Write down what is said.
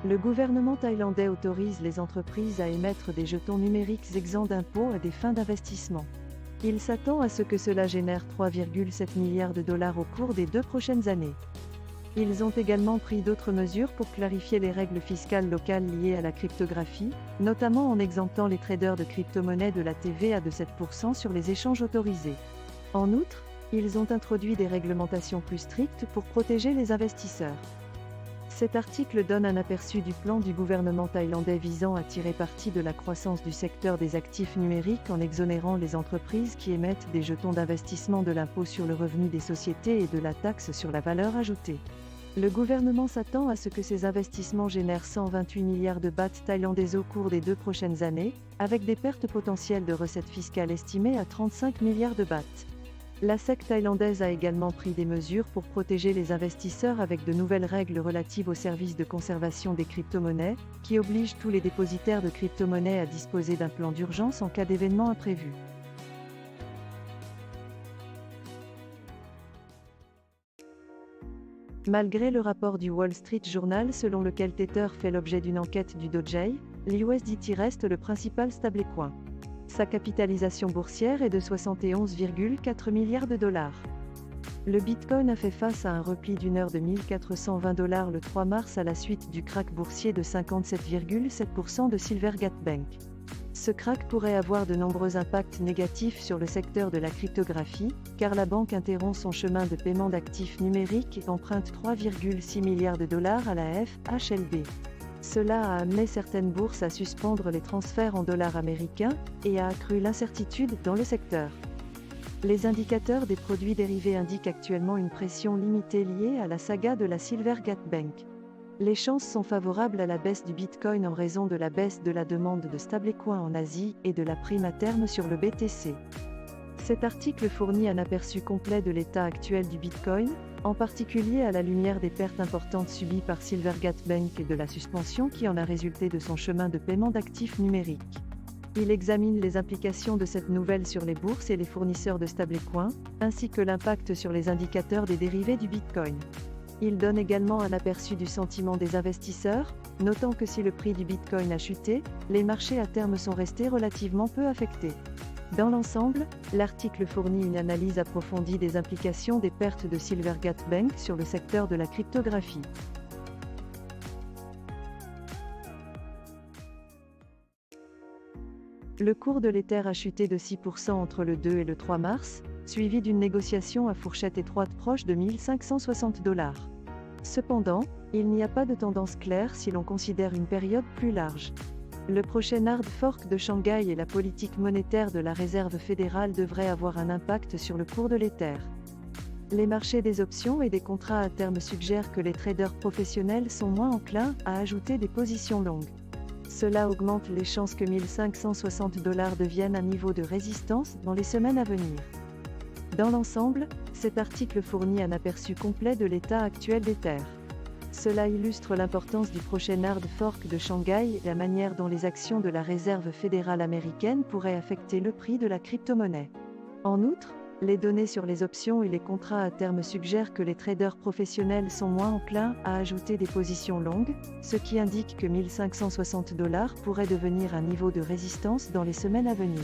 Le gouvernement thaïlandais autorise les entreprises à émettre des jetons numériques exempts d'impôts à des fins d'investissement. Il s'attend à ce que cela génère 3,7 milliards de dollars au cours des 2 prochaines années. Ils ont également pris d'autres mesures pour clarifier les règles fiscales locales liées à la cryptographie, notamment en exemptant les traders de crypto-monnaies de la TVA de 7% sur les échanges autorisés. En outre, ils ont introduit des réglementations plus strictes pour protéger les investisseurs. Cet article donne un aperçu du plan du gouvernement thaïlandais visant à tirer parti de la croissance du secteur des actifs numériques en exonérant les entreprises qui émettent des jetons d'investissement de l'impôt sur le revenu des sociétés et de la taxe sur la valeur ajoutée. Le gouvernement s'attend à ce que ces investissements génèrent 128 milliards de bahts thaïlandais au cours des 2 prochaines années, avec des pertes potentielles de recettes fiscales estimées à 35 milliards de bahts. La SEC thaïlandaise a également pris des mesures pour protéger les investisseurs avec de nouvelles règles relatives aux services de conservation des crypto-monnaies, qui obligent tous les dépositaires de crypto-monnaies à disposer d'un plan d'urgence en cas d'événement imprévu. Malgré le rapport du Wall Street Journal selon lequel Tether fait l'objet d'une enquête du DOJ, l'USDT reste le principal stablecoin. Sa capitalisation boursière est de 71,4 milliards de dollars. Le Bitcoin a fait face à un repli d'une heure de 1420 dollars le 3 mars à la suite du krach boursier de 57,7% de Silvergate Bank. Ce krach pourrait avoir de nombreux impacts négatifs sur le secteur de la cryptographie, car la banque interrompt son chemin de paiement d'actifs numériques et emprunte 3,6 milliards de dollars à la FHLB. Cela a amené certaines bourses à suspendre les transferts en dollars américains, et a accru l'incertitude dans le secteur. Les indicateurs des produits dérivés indiquent actuellement une pression limitée liée à la saga de la Silvergate Bank. Les chances sont favorables à la baisse du Bitcoin en raison de la baisse de la demande de stablecoins en Asie et de la prime à terme sur le BTC. Cet article fournit un aperçu complet de l'état actuel du Bitcoin, en particulier à la lumière des pertes importantes subies par Silvergate Bank et de la suspension qui en a résulté de son chemin de paiement d'actifs numériques. Il examine les implications de cette nouvelle sur les bourses et les fournisseurs de stablecoins, ainsi que l'impact sur les indicateurs des dérivés du Bitcoin. Il donne également un aperçu du sentiment des investisseurs, notant que si le prix du Bitcoin a chuté, les marchés à terme sont restés relativement peu affectés. Dans l'ensemble, l'article fournit une analyse approfondie des implications des pertes de Silvergate Bank sur le secteur de la cryptographie. Le cours de l'Ether a chuté de 6% entre le 2 et le 3 mars, suivi d'une négociation à fourchette étroite proche de 1560 dollars. Cependant, il n'y a pas de tendance claire si l'on considère une période plus large. Le prochain hard fork de Shanghai et la politique monétaire de la Réserve fédérale devraient avoir un impact sur le cours de l'Ether. Les marchés des options et des contrats à terme suggèrent que les traders professionnels sont moins enclins à ajouter des positions longues. Cela augmente les chances que 1560 dollars deviennent un niveau de résistance dans les semaines à venir. Dans l'ensemble, cet article fournit un aperçu complet de l'état actuel d'Ether. Cela illustre l'importance du prochain hard fork de Shanghai et la manière dont les actions de la Réserve fédérale américaine pourraient affecter le prix de la crypto-monnaie. En outre, les données sur les options et les contrats à terme suggèrent que les traders professionnels sont moins enclins à ajouter des positions longues, ce qui indique que 1560 dollars pourrait devenir un niveau de résistance dans les semaines à venir.